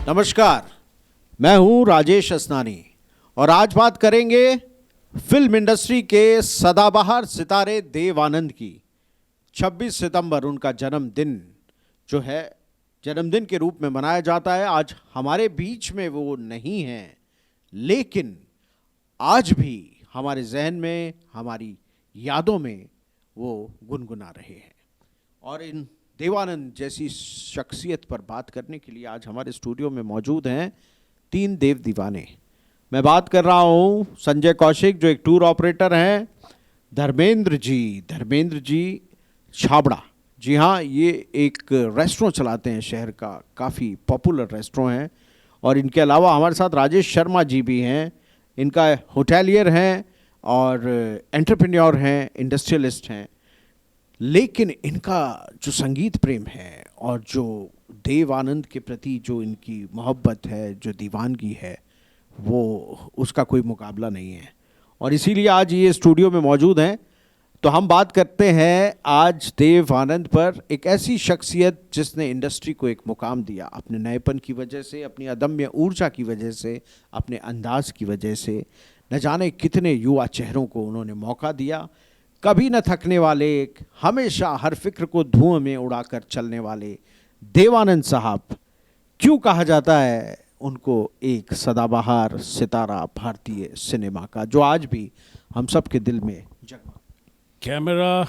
नमस्कार, मैं हूं राजेश असनानी और आज बात करेंगे फिल्म इंडस्ट्री के सदाबहार सितारे देव आनंद की। 26 सितंबर उनका जन्मदिन जो है जन्मदिन के रूप में मनाया जाता है। आज हमारे बीच में वो नहीं हैं, लेकिन आज भी हमारे जहन में, हमारी यादों में वो गुनगुना रहे हैं। और इन देवानंद जैसी शख्सियत पर बात करने के लिए आज हमारे स्टूडियो में मौजूद हैं 3 देव दीवाने। मैं बात कर रहा हूं संजय कौशिक जो एक टूर ऑपरेटर हैं, धर्मेंद्र जी छाबड़ा। जी हाँ, ये एक रेस्टोरेंट चलाते हैं, शहर का काफ़ी पॉपुलर रेस्टोरेंट है। और इनके अलावा हमारे साथ राजेश शर्मा जी भी हैं, इनका होटेलियर हैं और एंटरप्रेन्योर हैं, इंडस्ट्रियलिस्ट हैं। लेकिन इनका जो संगीत प्रेम है और जो देव आनंद के प्रति जो इनकी मोहब्बत है, जो दीवानगी है, वो उसका कोई मुकाबला नहीं है। और इसीलिए आज ये स्टूडियो में मौजूद हैं। तो हम बात करते हैं आज देव आनंद पर, एक ऐसी शख्सियत जिसने इंडस्ट्री को एक मुकाम दिया अपने नएपन की वजह से, अपनी अदम्य ऊर्जा की वजह से, अपने अंदाज की वजह से। न जाने कितने युवा चेहरों को उन्होंने मौका दिया। कभी न थकने वाले, हमेशा हर फिक्र को धुएं में उड़ाकर चलने वाले देवानंद साहब, क्यों कहा जाता है उनको एक सदाबहार सितारा भारतीय सिनेमा का, जो आज भी हम सब के दिल में जगमगा। Camera,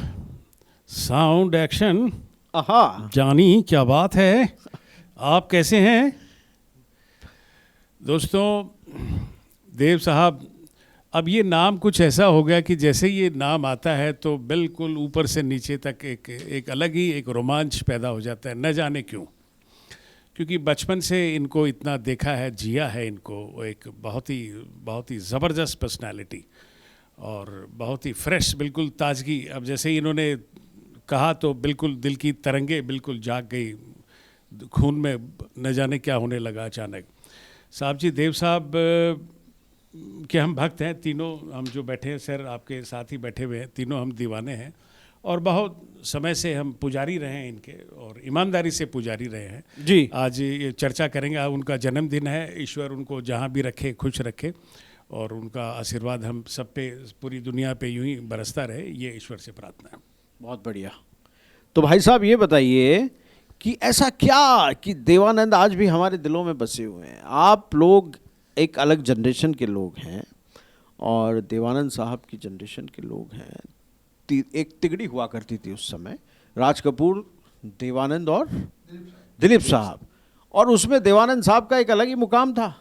sound, action. आहा, जानी क्या बात है, आप कैसे हैं दोस्तों? देव साहब, अब ये नाम कुछ ऐसा हो गया कि जैसे ये नाम आता है तो बिल्कुल ऊपर से नीचे तक एक अलग ही एक रोमांच पैदा हो जाता है, न जाने क्यों। क्योंकि बचपन से इनको इतना देखा है, जिया है इनको, एक बहुत ही ज़बरदस्त पर्सनालिटी और बहुत ही फ्रेश, बिल्कुल ताजगी। अब जैसे ही इन्होंने कहा तो बिल्कुल दिल की तरंगे बिल्कुल जाग गई, खून में न जाने क्या होने लगा अचानक। साहब जी, देव साहब के हम भक्त हैं तीनों। हम जो बैठे हैं सर, आपके साथ ही बैठे हुए हैं, तीनों हम दीवाने हैं और बहुत समय से हम पुजारी रहे हैं इनके, और ईमानदारी से पुजारी रहे हैं जी। आज ये चर्चा करेंगे। आज उनका जन्मदिन है, ईश्वर उनको जहाँ भी रखे खुश रखे और उनका आशीर्वाद हम सब पे, पूरी दुनिया पे यूं ही बरसता रहे, ये ईश्वर से प्रार्थना है। बहुत बढ़िया। तो भाई साहब ये बताइए कि ऐसा क्या कि देवानंद आज भी हमारे दिलों में बसे हुए हैं। आप लोग एक अलग जनरेशन के लोग हैं और देवानंद साहब की जनरेशन के लोग हैं। एक तिगड़ी हुआ करती थी उस समय, राज कपूर, देवानंद और दिलीप साहब। और उसमें देवानंद साहब का एक अलग ही मुकाम था,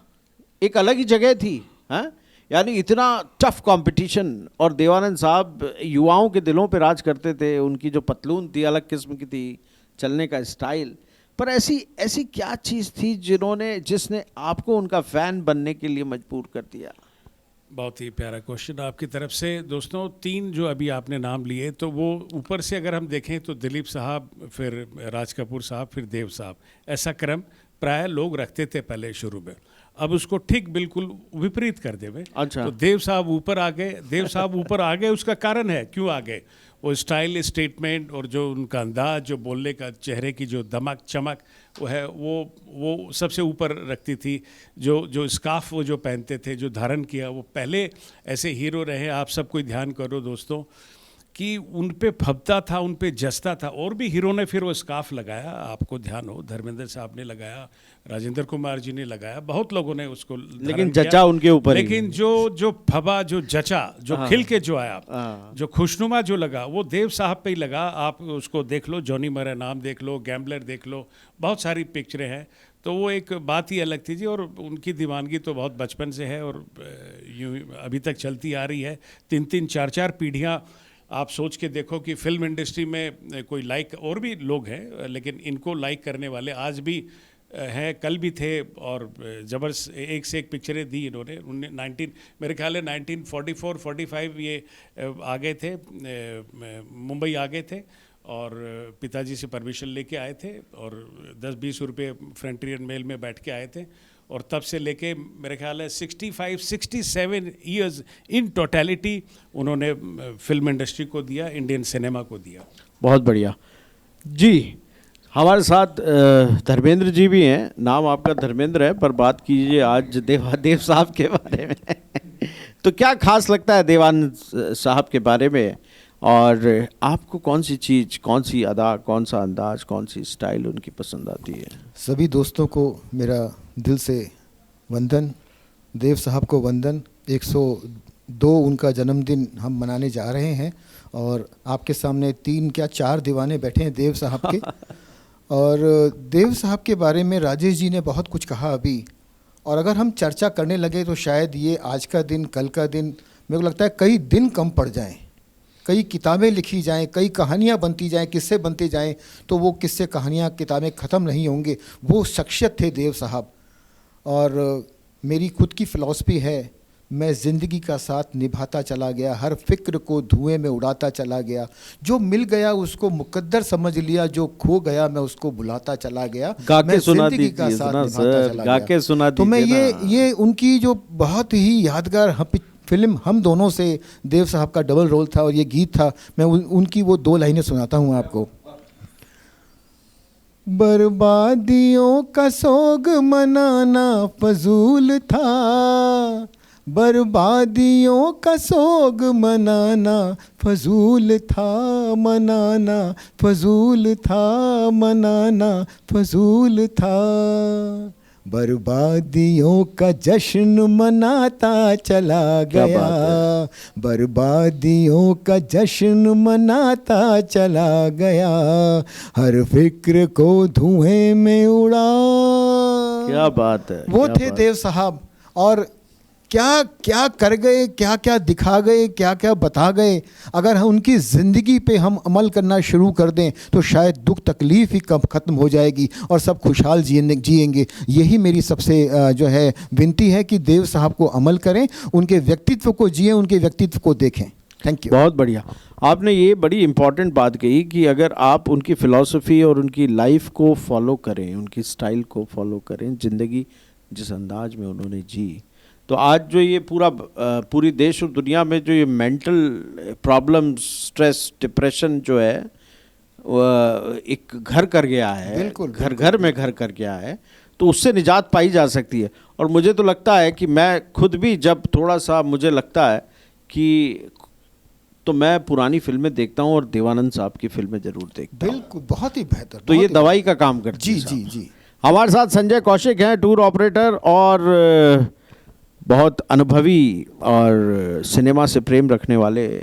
एक अलग ही जगह थी। हैं, यानी इतना टफ कंपटीशन, और देवानंद साहब युवाओं के दिलों पे राज करते थे। उनकी जो पतलून थी अलग किस्म की थी, चलने का स्टाइल। पर ऐसी क्या चीज़ थी जिसने आपको उनका फ़ैन बनने के लिए मजबूर कर दिया? बहुत ही प्यारा क्वेश्चन आपकी तरफ से दोस्तों। 3 जो अभी आपने नाम लिए, तो वो ऊपर से अगर हम देखें तो दिलीप साहब, फिर राज कपूर साहब, फिर देव साहब, ऐसा क्रम प्राय लोग रखते थे पहले शुरू में। अब उसको ठीक बिल्कुल विपरीत कर देवे। अच्छा। तो देव साहब ऊपर आ गए। उसका कारण है क्यों आ गए, वो स्टाइल, स्टेटमेंट और जो उनका अंदाज, जो बोलने का, चेहरे की जो दमक चमक वो है, वो सबसे ऊपर रखती थी। जो स्कार्फ वो जो पहनते थे, जो धारण किया, वो पहले ऐसे हीरो रहे। आप सब कोई ध्यान करो दोस्तों कि उन पे फबता था, उन पे जचता था। और भी हीरो ने फिर वो स्कार्फ लगाया, आपको ध्यान हो, धर्मेंद्र साहब ने लगाया, राजेंद्र कुमार जी ने लगाया, बहुत लोगों ने उसको, लेकिन जचा उनके ऊपर ही। लेकिन जो फबा, जो जचा, जो खिल के जो आया, जो खुशनुमा जो लगा, वो देव साहब पे ही लगा। आप उसको देख लो, जॉनी मरे नाम देख लो, गैम्बलर देख लो, बहुत सारी पिक्चरें हैं। तो वो एक बात ही अलग थी जी। और उनकी दीवानगी तो बहुत बचपन से है और यूँ अभी तक चलती आ रही है। 3-3, 4-4 पीढ़ियाँ आप सोच के देखो कि फिल्म इंडस्ट्री में कोई लाइक, और भी लोग हैं लेकिन इनको लाइक करने वाले आज भी हैं, कल भी थे। और ज़बरदस्त एक से एक पिक्चरें दी इन्होंने। मेरे ख्याल है 1944-45 ये आ गए थे, मुंबई आ गए थे और पिताजी से परमिशन लेके आए थे और 10-20 रुपये फ्रंटियर मेल में बैठ के आए थे। और तब से लेके मेरे ख्याल है 65-67 ईयर्स इन टोटलिटी उन्होंने फिल्म इंडस्ट्री को दिया, इंडियन सिनेमा को दिया। बहुत बढ़िया जी। हमारे साथ धर्मेंद्र जी भी हैं। नाम आपका धर्मेंद्र है, पर बात कीजिए आज देव साहब के बारे में। तो क्या खास लगता है देवानंद साहब के बारे में, और आपको कौन सी चीज़, कौन सी अदा, कौन सा अंदाज, कौन सी स्टाइल उनकी पसंद आती है? सभी दोस्तों को मेरा दिल से वंदन, देव साहब को वंदन। 102 उनका जन्मदिन हम मनाने जा रहे हैं और आपके सामने 3 क्या 4 दीवाने बैठे हैं देव साहब के। और देव साहब के बारे में राजेश जी ने बहुत कुछ कहा अभी, और अगर हम चर्चा करने लगे तो शायद ये आज का दिन, कल का दिन, मेरे को लगता है कई दिन कम पड़ जाएं, कई किताबें लिखी जाएं, कई कहानियां बनती जाएं, किस्से बनते जाएं, तो वो किस्से, कहानियां, किताबें ख़त्म नहीं होंगे। वो शख्सियत थे देव साहब। और मेरी खुद की फ़िलॉसफी है, मैं ज़िंदगी का साथ निभाता चला गया, हर फिक्र को धुएं में उड़ाता चला गया, जो मिल गया उसको मुकद्दर समझ लिया, जो खो गया मैं उसको बुलाता चला गया। गा मैं के सुना ज़िंदगी का दीजिए साथ ना निभाता सर, चला गा गया। के सुना तो मैं दीजिए ना। ये उनकी जो बहुत ही यादगार फिल्म हम दोनों से देव साहब का डबल रोल था और ये गीत था। मैं उनकी वो 2 लाइनें सुनाता हूँ आपको। बर्बादियों का सोग मनाना फजूल था, बर्बादियों का सोग मनाना फजूल था, मनाना फजूल था, मनाना फजूल था। बर्बादियों का जश्न मनाता चला गया, बर्बादियों का जश्न मनाता चला गया, हर फिक्र को धुएं में उड़ा। क्या बात है, वो क्या थे बात। देव साहब। और क्या क्या कर गए, क्या क्या दिखा गए, क्या क्या बता गए। अगर हम उनकी ज़िंदगी पे हम अमल करना शुरू कर दें तो शायद दुख तकलीफ़ ही कब ख़त्म हो जाएगी और सब खुशहाल जिएंगे। यही मेरी सबसे जो है विनती है कि देव साहब को अमल करें, उनके व्यक्तित्व को जिएं, उनके व्यक्तित्व को देखें। Thank you. बहुत बढ़िया। आपने ये बड़ी इम्पॉर्टेंट बात कही कि अगर आप उनकी फ़िलॉसफी और उनकी लाइफ को फॉलो करें, उनकी स्टाइल को फॉलो करें, ज़िंदगी जिस अंदाज में उन्होंने जी, तो आज जो ये पूरी देश और दुनिया में जो ये मेंटल प्रॉब्लम, स्ट्रेस, डिप्रेशन जो है एक घर कर गया है, बिल्कुल, घर घर में घर कर गया है, तो उससे निजात पाई जा सकती है। और मुझे तो लगता है कि मैं खुद भी जब थोड़ा सा मुझे लगता है कि, तो मैं पुरानी फिल्में देखता हूँ और देवानंद साहब की फिल्में जरूर देखता हूँ। बिल्कुल, बहुत ही बेहतर। तो ये दवाई का काम करती है। जी जी जी। हमारे साथ संजय कौशिक हैं, टूर ऑपरेटर और बहुत अनुभवी और सिनेमा से प्रेम रखने वाले।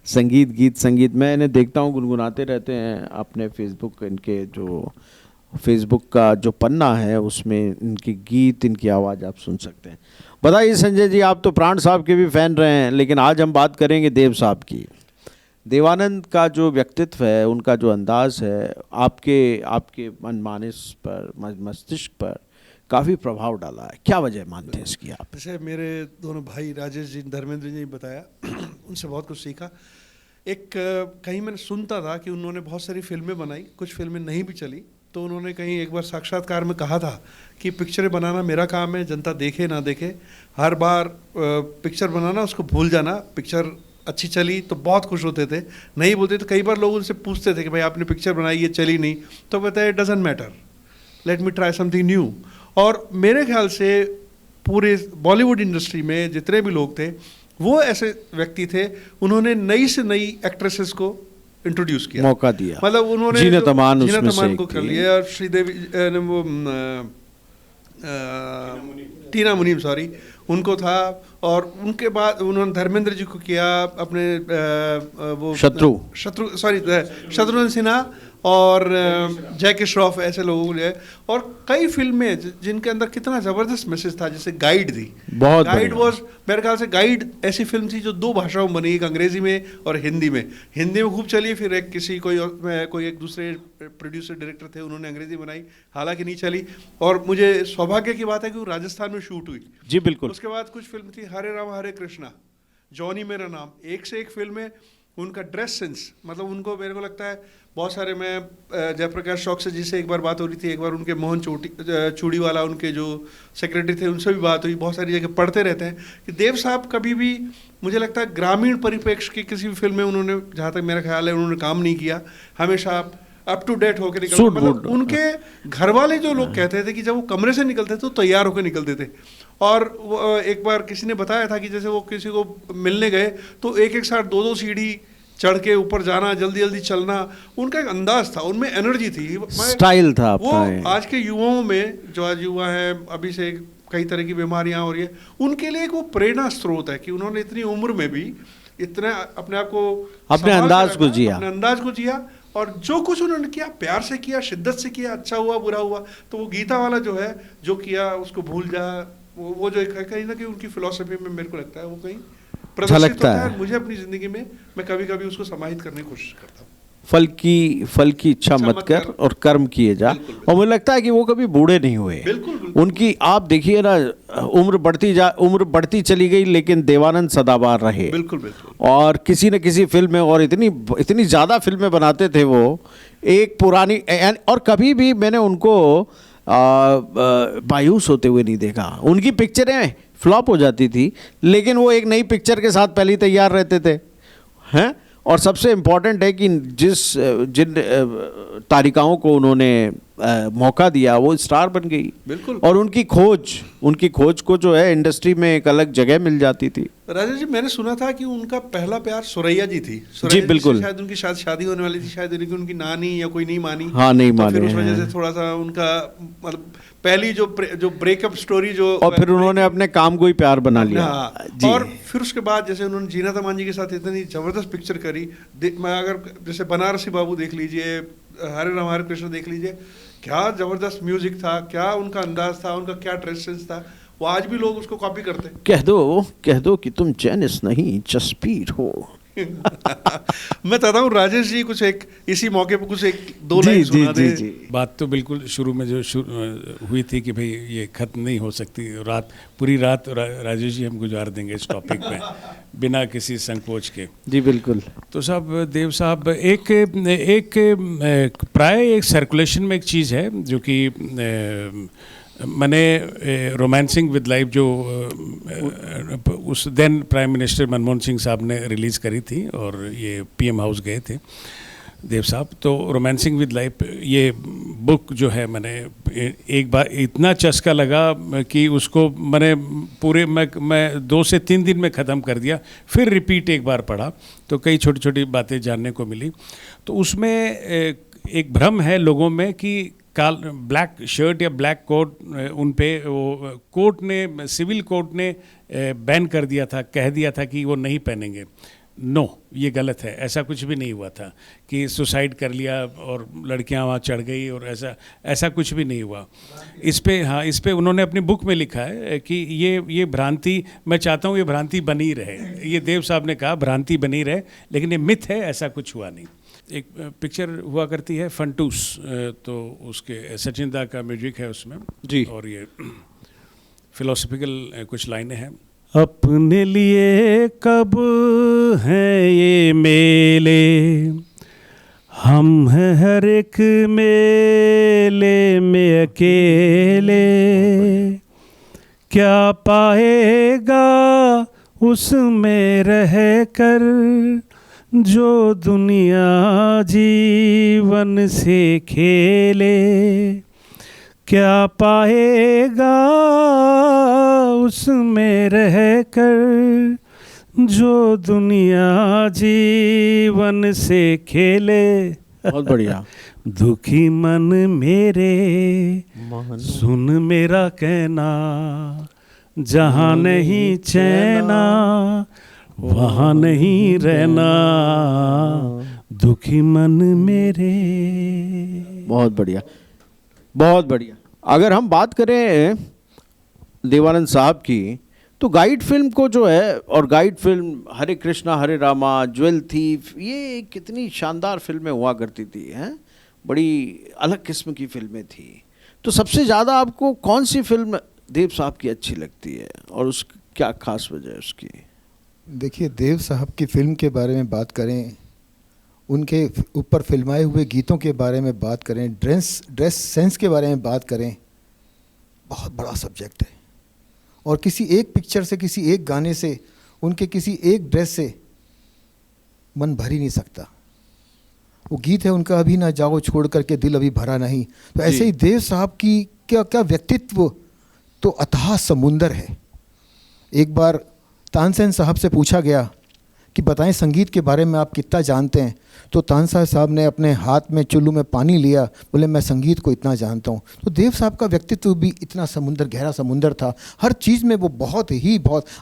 संगीत मैं इन्हें देखता हूँ, गुनगुनाते रहते हैं अपने फेसबुक, इनके जो फेसबुक का जो पन्ना है उसमें इनके गीत, इनकी आवाज़ आप सुन सकते हैं। बताइए संजय जी, आप तो प्राण साहब के भी फ़ैन रहे हैं, लेकिन आज हम बात करेंगे देव साहब की। देवानंद का जो व्यक्तित्व है, उनका जो अंदाज है, आपके मनमानस पर, मस्तिष्क पर काफ़ी प्रभाव डाला है। क्या वजह मानते हैं इसकी आप? जैसे मेरे दोनों भाई राजेश जी, धर्मेंद्र जी ने बताया, उनसे बहुत कुछ सीखा। एक कहीं मैंने सुनता था कि उन्होंने बहुत सारी फिल्में बनाई, कुछ फिल्में नहीं भी चली, तो उन्होंने कहीं एक बार साक्षात्कार में कहा था कि पिक्चरें बनाना मेरा काम है, जनता देखे ना देखे, हर बार पिक्चर बनाना, उसको भूल जाना। पिक्चर अच्छी चली तो बहुत खुश होते थे, नहीं बोलते तो कई बार लोग उनसे पूछते थे कि भाई आपने पिक्चर बनाई, ये चली नहीं, तो बताया it doesn't matter, let me try something new. और मेरे ख्याल से पूरे बॉलीवुड इंडस्ट्री में जितने भी लोग थे, वो ऐसे व्यक्ति थे, उन्होंने नई से नई एक्ट्रेसेस को इंट्रोड्यूस किया, मौका दिया। मतलब उन्होंने जीनत अमान को कर लिया, और श्रीदेवी वो टीना मुनीम, सॉरी, उनको था। और उनके बाद उन्होंने धर्मेंद्र जी को किया, अपने वो शत्रुघ्न सिन्हा और जैकी श्रॉफ, ऐसे लोगों को लिए। और कई फिल्में जिनके अंदर कितना ज़बरदस्त मैसेज था, जैसे गाइड थी। बहुत गाइड वॉज, मेरे ख्याल से गाइड ऐसी फिल्म थी जो 2 भाषाओं में बनी, एक अंग्रेजी में और हिंदी में। हिंदी में खूब चली, फिर एक कोई एक दूसरे प्रोड्यूसर डायरेक्टर थे, उन्होंने अंग्रेजी बनाई, हालांकि नहीं चली। और मुझे सौभाग्य की बात है कि वो राजस्थान में शूट हुई। जी बिल्कुल। उसके बाद कुछ फिल्म थी, हरे राम हरे कृष्णा, जॉनी मेरा नाम, एक से एक फिल्म है। उनका ड्रेस सेंस, मतलब उनको, मेरे को लगता है बहुत सारे, मैं जयप्रकाश शौक से जिसे एक बार बात हो रही थी, एक बार उनके मोहन चूड़ी वाला, उनके जो सेक्रेटरी थे, उनसे भी बात हुई, बहुत सारी जगह पढ़ते रहते हैं कि देव साहब कभी भी, मुझे लगता है ग्रामीण परिप्रेक्ष्य की किसी भी फिल्म में उन्होंने, जहाँ तक मेरा ख्याल है, उन्होंने काम नहीं किया। हमेशा अप टू डेट होकर निकलते, सूट मतलब बूट। उनके घर वाले जो लोग कहते थे कि जब वो कमरे से निकलते थे तो तैयार होकर निकलते थे। और एक बार किसी ने बताया था कि जैसे वो किसी को मिलने गए तो एक एक साथ 2-2 सीढ़ी चढ़ के ऊपर जाना, जल्दी जल्दी चलना, उनका एक अंदाज था, उनमें एनर्जी थी, स्टाइल था वो अपना। आज के युवाओं में, जो आज युवा है, अभी से कई तरह की बीमारियां हो रही है, उनके लिए एक वो प्रेरणा स्रोत है कि उन्होंने इतनी उम्र में भी इतना अपने आप को अपने संभाल के अंदाज को रखा, जिया। अपने अंदाज को जिया, और जो कुछ उन्होंने किया प्यार से किया, शिद्दत से किया, अच्छा हुआ बुरा हुआ। तो वो गीता वाला जो है, जो किया उसको भूल जा, वो जो एक है, कहीं ना कहीं उनकी फिलॉसफी में मेरे को लगता है वो कहीं प्रदर्शित झलकता होता है। है। मुझे अपनी जिंदगी में मैं कभी कभी उसको समाहित करने की कोशिश करता हूँ। फल की इच्छा मत कर और कर्म किए जा। और मुझे लगता है कि वो कभी बूढ़े नहीं हुए। बिल्कुल, बिल्कुल। उनकी आप देखिए ना, उम्र बढ़ती चली गई, लेकिन देवानंद सदाबहार रहे। बिल्कुल बिल्कुल। और किसी न किसी फिल्म में, और इतनी ज़्यादा फिल्में बनाते थे वो, एक पुरानी, और कभी भी मैंने उनको मायूस होते हुए नहीं देखा। उनकी पिक्चरें फ्लॉप हो जाती थी, लेकिन वो एक नई पिक्चर के साथ पहले ही तैयार रहते थे, हैं। और सबसे इम्पॉर्टेंट है कि जिन तारिकाओं को उन्होंने मौका दिया, वो स्टार बन गई। बिल्कुल। और उनकी खोज को जो है इंडस्ट्री में एक अलग जगह मिल जाती थी। राजेश जी, मैंने सुना था कि उनका पहला प्यार सुरैया जी थी। जी, बिल्कुल। से शायद उनकी शादी होने वाली थी, शायद लेकिन उनकी नानी या कोई नहीं मानी। हाँ, नहीं तो माने फिर उस वजह हैं। से थोड़ा सा उनका, मतलब पहली जो ब्रेकअप स्टोरी जो, और फिर उन्होंने अपने काम को ही प्यार बना लिया। हाँ, जी। और फिर उसके बाद जैसे उन्होंने जीना तमान जी के साथ इतनी जबरदस्त पिक्चर करी। मैं अगर जैसे बनारसी बाबू देख लीजिए, हरे राम हरे कृष्ण देख लीजिए, क्या जबरदस्त म्यूजिक था, क्या उनका अंदाज था, उनका क्या ड्रेस सेंस था, वो आज भी लोग उसको कॉपी करते हैं। कह दो कि तुम जैनिस नहीं जसपीर हो। मैं चाहता हूँ राजेश जी कुछ एक इसी मौके पर कुछ एक दो जी, लाइन जी, सुना जी, दे। जी। बात तो बिल्कुल शुरू में जो हुई थी कि भाई ये खत्म नहीं हो सकती, पूरी रात राजेश जी हम गुजार देंगे इस टॉपिक पे बिना किसी संकोच के। जी बिल्कुल। तो साहब, देव साहब, एक प्राय एक सर्कुलेशन में एक चीज़ है जो कि मैंने रोमांसिंग विद लाइफ जो उस then prime minister Manmohan Singh साहब ने रिलीज़ करी थी, और ये पीएम हाउस गए थे देव साहब। तो रोमांसिंग विद लाइफ ये बुक जो है, मैंने एक बार इतना चस्का लगा कि उसको मैं 2 से 3 दिन में ख़त्म कर दिया। फिर रिपीट एक बार पढ़ा तो कई छोटी छोटी बातें जानने को मिली। तो उसमें एक भ्रम है लोगों में कि ब्लैक शर्ट या ब्लैक कोट उन पे वो कोर्ट ने, सिविल कोर्ट ने बैन कर दिया था, कह दिया था कि वो नहीं पहनेंगे। नो, ये गलत है। ऐसा कुछ भी नहीं हुआ था कि सुसाइड कर लिया और लड़कियां वहाँ चढ़ गई, और ऐसा कुछ भी नहीं हुआ। इस पे उन्होंने अपनी बुक में लिखा है कि ये भ्रांति, मैं चाहता हूँ ये भ्रांति बनी रहे। ये देव साहब ने कहा भ्रांति बनी रहे, लेकिन ये मिथ है, ऐसा कुछ हुआ नहीं। एक पिक्चर हुआ करती है फंटूस, तो उसके सचिन दा का म्यूजिक है उसमें जी। और ये फिलोसफिकल कुछ लाइनें हैं। अपने लिए कब हैं ये मेले, हम हैं हर एक मेले में अकेले, क्या पाएगा उसमें रह कर जो दुनिया जीवन से खेले, क्या पाएगा उसमें रह कर जो दुनिया जीवन से खेले। बहुत बढ़िया। दुखी मन मेरे सुन मेरा कहना, जहाँ नहीं चैना वहाँ नहीं रहना, दुखी मन मेरे। बहुत बढ़िया, बहुत बढ़िया। अगर हम बात करें देवानंद साहब की, तो गाइड फिल्म को जो है, और गाइड फिल्म हरे कृष्णा हरे रामा, ज्वेल थीफ, ये कितनी शानदार फिल्में हुआ करती थी, हैं, बड़ी अलग किस्म की फिल्में थी। तो सबसे ज़्यादा आपको कौन सी फिल्म देव साहब की अच्छी लगती है, और उस क्या खास वजह है उसकी? देखिए, देव साहब की फिल्म के बारे में बात करें, उनके ऊपर फिल्माए हुए गीतों के बारे में बात करें, ड्रेस सेंस के बारे में बात करें, बहुत बड़ा सब्जेक्ट है। और किसी एक पिक्चर से, किसी एक गाने से, उनके किसी एक ड्रेस से मन भर ही नहीं सकता। वो गीत है उनका, अभी ना जाओ छोड़ करके दिल अभी भरा नहीं। तो ऐसे ही देव साहब की क्या क्या व्यक्तित्व तो अथाह समुंदर है। एक बार तानसेन साहब से पूछा गया कि बताएं संगीत के बारे में आप कितना जानते हैं, तो तानसेन साहब ने अपने हाथ में चुल्लू में पानी लिया, बोले मैं संगीत को इतना जानता हूँ। तो देव साहब का व्यक्तित्व भी इतना समुंदर, गहरा समुंदर था, हर चीज़ में वो बहुत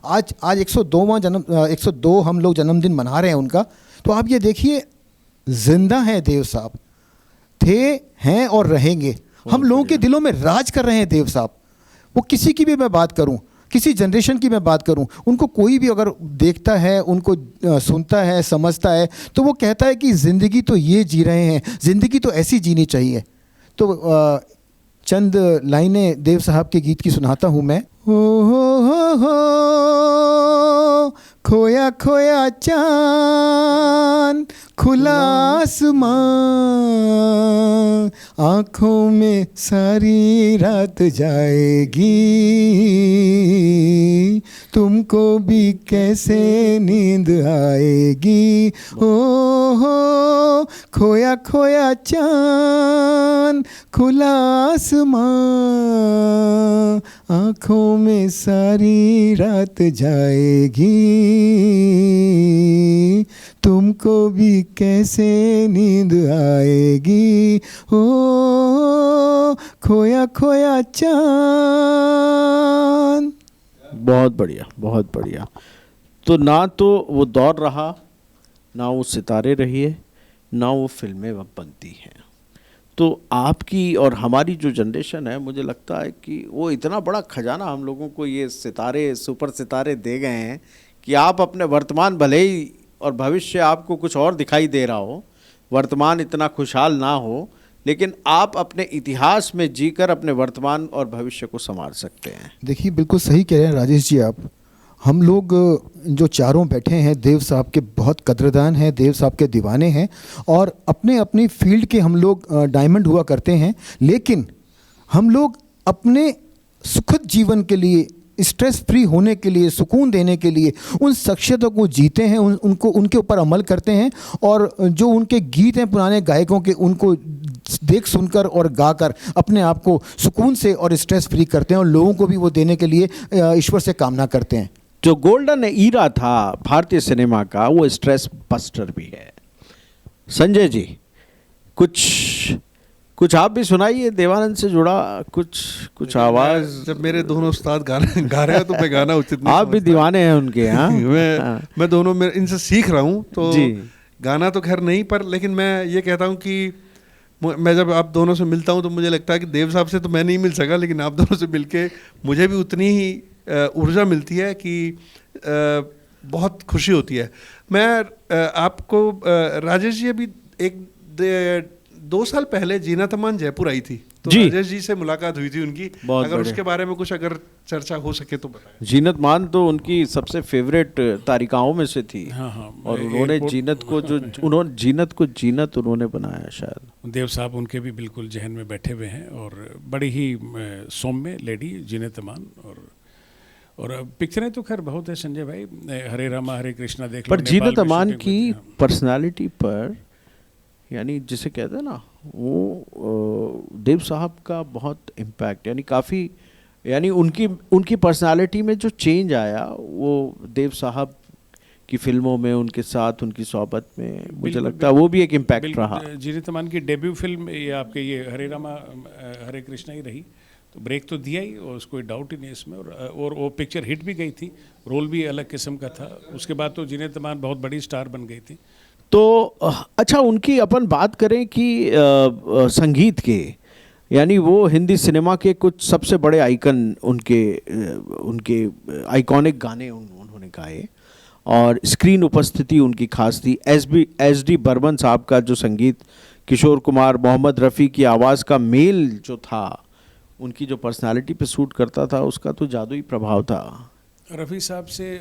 आज 102वां जन्म 102 हम लोग जन्मदिन मना रहे हैं उनका। तो आप ये देखिए जिंदा हैं देव साहब, थे, हैं और रहेंगे। हम लोगों के दिलों में राज कर रहे हैं देव साहब। वो किसी की भी मैं बात करूं, किसी जनरेशन की मैं बात करूं, उनको कोई भी अगर देखता है, उनको सुनता है, समझता है, तो वो कहता है कि ज़िंदगी तो ये जी रहे हैं, ज़िंदगी तो ऐसी जीनी चाहिए। तो चंद लाइनें देव साहब के गीत की सुनाता हूँ मैं। हो खोया खोया चांद, खुला आसमां, आँखों में सारी रात जाएगी, तुमको भी कैसे नींद आएगी। ओ हो खोया खोया चांद, खुला आसमां, आँखों में सारी रात जाएगी, तुमको भी कैसे नींद आएगी। ओ खोया खोया चांद। बहुत बढ़िया, बहुत बढ़िया। तो ना तो वो दौर रहा, ना वो सितारे रही है, ना वो फिल्में अब बनती हैं। तो आपकी और हमारी जो जनरेशन है, मुझे लगता है कि वो इतना बड़ा खजाना हम लोगों को ये सितारे, सुपर सितारे दे गए हैं कि आप अपने वर्तमान, भले ही और भविष्य आपको कुछ और दिखाई दे रहा हो, वर्तमान इतना खुशहाल ना हो, लेकिन आप अपने इतिहास में जीकर अपने वर्तमान और भविष्य को संवार सकते हैं। देखिए बिल्कुल सही कह रहे हैं राजेश जी आप। हम लोग जो चारों बैठे हैं देव साहब के बहुत कदरदान हैं, देव साहब के दीवाने हैं, और अपने अपनी फील्ड के हम लोग डायमंड हुआ करते हैं। लेकिन हम लोग अपने सुखद जीवन के लिए, स्ट्रेस फ्री होने के लिए, सुकून देने के लिए उन शख्सियतों को जीते हैं, उनको उनके ऊपर अमल करते हैं, और जो उनके गीत हैं पुराने गायकों के, उनको देख सुनकर और गाकर अपने आप को सुकून से और स्ट्रेस फ्री करते हैं, और लोगों को भी वो देने के लिए ईश्वर से कामना करते हैं। जो गोल्डन ईरा था भारतीय सिनेमा का, वो स्ट्रेस बस्टर भी है। संजय जी, कुछ आप भी सुनाइए देवानंद से जुड़ा कुछ आवाज। जब मेरे दोनों उस्ताद गाना गा रहे हैं तो मैं गाना उचित नहीं, आप भी दीवाने हैं उनके। हाँ मैं दोनों में इनसे सीख रहा हूँ, तो गाना तो खैर नहीं, पर लेकिन मैं ये कहता हूँ कि मैं जब आप दोनों से मिलता हूँ तो मुझे लगता है कि देव साहब से तो मैं नहीं मिल सका, लेकिन आप दोनों से मिलके मुझे भी उतनी ही ऊर्जा मिलती है कि बहुत खुशी होती है। मैं आपको राजेश जी, अभी 2 साल पहले जीनत अमान जयपुर आई थी, तो राजेश जी से मुलाकात हुई थी उनकी, अगर उसके बारे में कुछ अगर चर्चा हो सके तो बताएं। जीनत मान तो उनकी सबसे फेवरेट तारिकाओं में से थी। हाँ, और उन्होंने जीनत को जीनत उन्होंने बनाया शायद। देव साहब उनके भी बिल्कुल जहन में बैठे हुए हैं, और बड़ी ही सौम्य लेडी जीनत अमान। और पिक्चरें तो खैर बहुत है संजय भाई, हरे रामा हरे कृष्णा देख लो। पर जीनत अमान की पर्सनालिटी पर, यानी जिसे कहते हैं ना, वो देव साहब का बहुत इम्पैक्ट, यानी काफ़ी, यानी उनकी पर्सनालिटी में जो चेंज आया, वो देव साहब की फिल्मों में उनके साथ उनकी सोहबत में, मुझे लगता है वो भी एक इम्पैक्ट रहा। जीनत अमान की डेब्यू फिल्म ये आपके ये हरे रामा हरे कृष्णा ही रही, तो ब्रेक तो दिया ही, और उसको डाउट ही नहीं इसमें। और वो पिक्चर हिट भी गई थी, रोल भी अलग किस्म का था। उसके बाद तो जीनत अमान बहुत बड़ी स्टार बन गई थी। तो अच्छा, उनकी अपन बात करें कि संगीत के, यानी वो हिंदी सिनेमा के कुछ सबसे बड़े आइकन, उनके आइकॉनिक गाने उन्होंने गाए, और स्क्रीन उपस्थिति उनकी खास थी। एस डी बर्मन साहब का जो संगीत, किशोर कुमार, मोहम्मद रफ़ी की आवाज़ का मेल जो था, उनकी जो पर्सनालिटी पे सूट करता था, उसका तो जादुई प्रभाव था। रफ़ी साहब से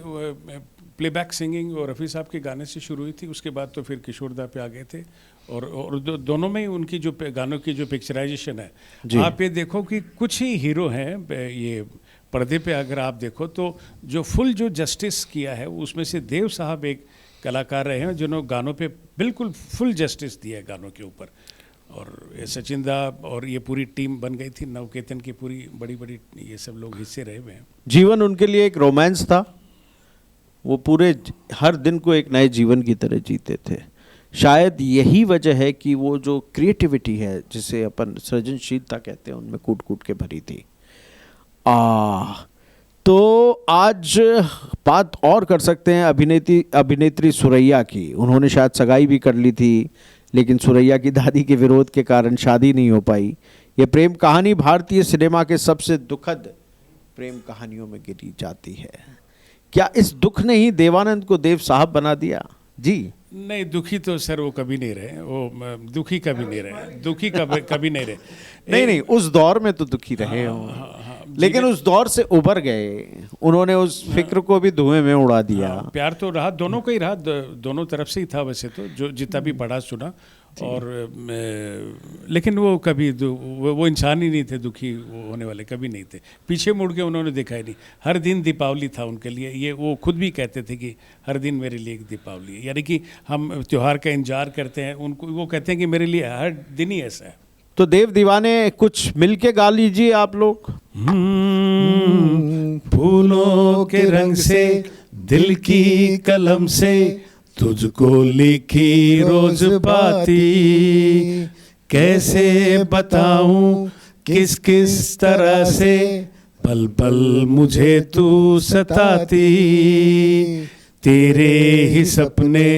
प्लेबैक सिंगिंग और रफ़ी साहब के गाने से शुरू हुई थी, उसके बाद तो फिर किशोरदा पे आ गए थे, और दोनों में ही उनकी जो गानों की जो पिक्चराइजेशन है, आप ये देखो कि कुछ ही हीरो हैं ये पर्दे पे, अगर आप देखो तो जो फुल जो जस्टिस किया है उसमें से देव साहब एक कलाकार रहे हैं जिन्होंने गानों पे बिल्कुल फुल जस्टिस दिया है गानों के ऊपर। और ये सचिन दा और ये पूरी टीम बन गई थी, नवकेतन की पूरी बड़ी बड़ी ये सब लोग हिस्से रहे हुए हैं। जीवन उनके लिए एक रोमांस था, वो पूरे हर दिन को एक नए जीवन की तरह जीते थे। शायद यही वजह है कि वो जो क्रिएटिविटी है, जिसे अपन सृजनशीलता कहते हैं, उनमें कूट कूट के भरी थी। तो आज बात और कर सकते हैं अभिनेत्री सुरैया की। उन्होंने शायद सगाई भी कर ली थी, लेकिन सुरैया की दादी के विरोध के कारण शादी नहीं हो पाई। ये प्रेम कहानी भारतीय सिनेमा के सबसे दुखद प्रेम कहानियों में गिनी जाती है। क्या इस दुख ने ही देवानंद को देव साहब बना दिया? जी नहीं, दुखी तो सर वो कभी नहीं रहे, वो दुखी कभी नहीं रहे, दुखी कभी नहीं रहे। नहीं, उस दौर में तो दुखी रहे हो, लेकिन उस दौर से उबर गए, उन्होंने उस फिक्र को भी धुएं में उड़ा दिया। प्यार तो रहा, दोनों का ही रहा, दोनों तरफ से ही था वैसे तो, जो जितना भी पढ़ा सुना। और लेकिन वो कभी वो इंसान ही नहीं थे दुखी होने वाले, कभी नहीं थे। पीछे मुड़ के उन्होंने देखा ही नहीं। हर दिन दीपावली था उनके लिए, ये वो खुद भी कहते थे कि हर दिन मेरे लिए एक दीपावली है। यानी कि हम त्योहार का इंतजार करते हैं, उनको वो कहते हैं कि मेरे लिए हर दिन ही ऐसा है। तो देव दीवाने कुछ मिलके गा लीजिए आप लोग। फूलों के रंग से, दिल की कलम से, तुझको लिखी रोज पाती, कैसे बताऊं किस किस तरह से, पल पल मुझे तू सताती, तेरे ही सपने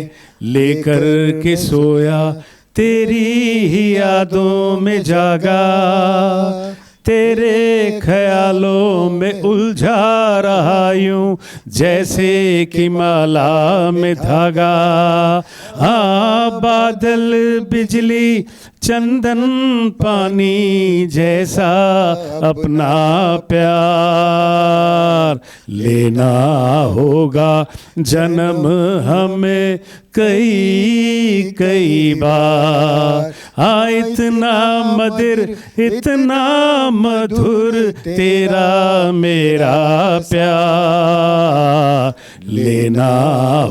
लेकर के सोया, तेरी ही यादों में जागा, तेरे ख्यालों में उलझा रहा यूं जैसे कि माला में धागा। हाँ, बादल बिजली चंदन पानी जैसा अपना प्यार लेना होगा जन्म हमें कई कई बार। हाँ, इतना मधुर इतना मधुर तेरा मेरा प्यार लेना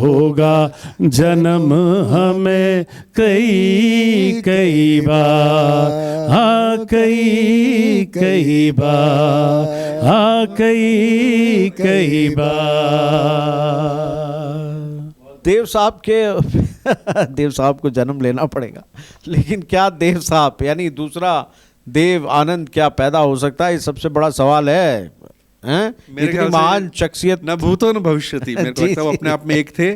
होगा जन्म हमें कई कई बार। हाँ, कई कई बार। हाँ, कई कई बार। देव साहब देव साहब को जन्म लेना पड़ेगा, लेकिन क्या देव साहब यानी दूसरा देव आनंद क्या पैदा हो सकता है? ये सबसे बड़ा सवाल है। इतनी महान शख्सियत, न भूतो न भविष्यति, मेरे को लगता है वो अपने आप में एक थे।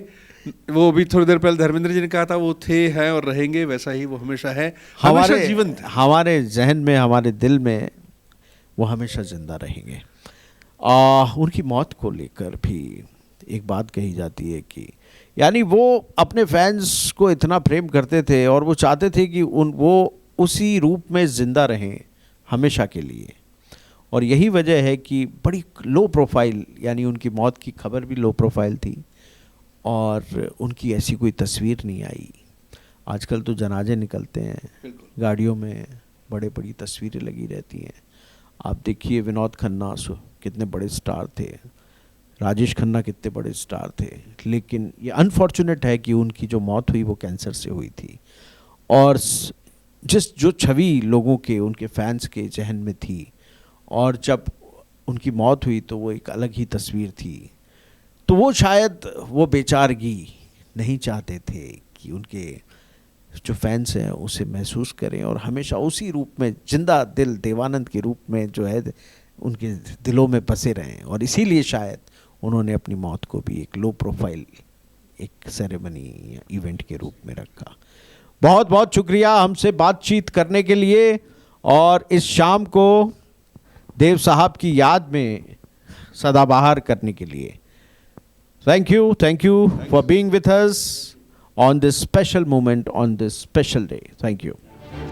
वो भी थोड़ी देर पहले धर्मेंद्र जी ने कहा था, वो थे, हैं और रहेंगे, वैसा ही वो हमेशा है, हमेशा जीवंत, हमारे जहन में, हमारे दिल में वो हमेशा जिंदा रहेंगे। उनकी मौत को लेकर भी एक बात कही जाती है कि यानी वो अपने फैंस को इतना प्रेम करते थे और वो चाहते थे कि वो उसी रूप में ज़िंदा रहें हमेशा के लिए। और यही वजह है कि बड़ी लो प्रोफाइल, यानी उनकी मौत की खबर भी लो प्रोफाइल थी और उनकी ऐसी कोई तस्वीर नहीं आई। आजकल तो जनाजे निकलते हैं, गाड़ियों में बड़े बड़ी तस्वीरें लगी रहती हैं। आप देखिए विनोद खन्ना कितने बड़े स्टार थे, राजेश खन्ना कितने बड़े स्टार थे, लेकिन ये अनफॉर्चुनेट है कि उनकी जो मौत हुई वो कैंसर से हुई थी। और जो छवि लोगों के, उनके फैंस के जहन में थी, और जब उनकी मौत हुई तो वो एक अलग ही तस्वीर थी। तो वो शायद वो बेचारगी नहीं चाहते थे कि उनके जो फैंस हैं उसे महसूस करें और हमेशा उसी रूप में जिंदा दिल देवानंद के रूप में जो है उनके दिलों में बसे रहें। और इसीलिए शायद उन्होंने अपनी मौत को भी एक लो प्रोफाइल, एक सेरेमनी या इवेंट के रूप में रखा। बहुत बहुत शुक्रिया हमसे बातचीत करने के लिए और इस शाम को देव साहब की याद में सदाबहार करने के लिए। Thank you for being with us on this special moment, on this special day. Thank you.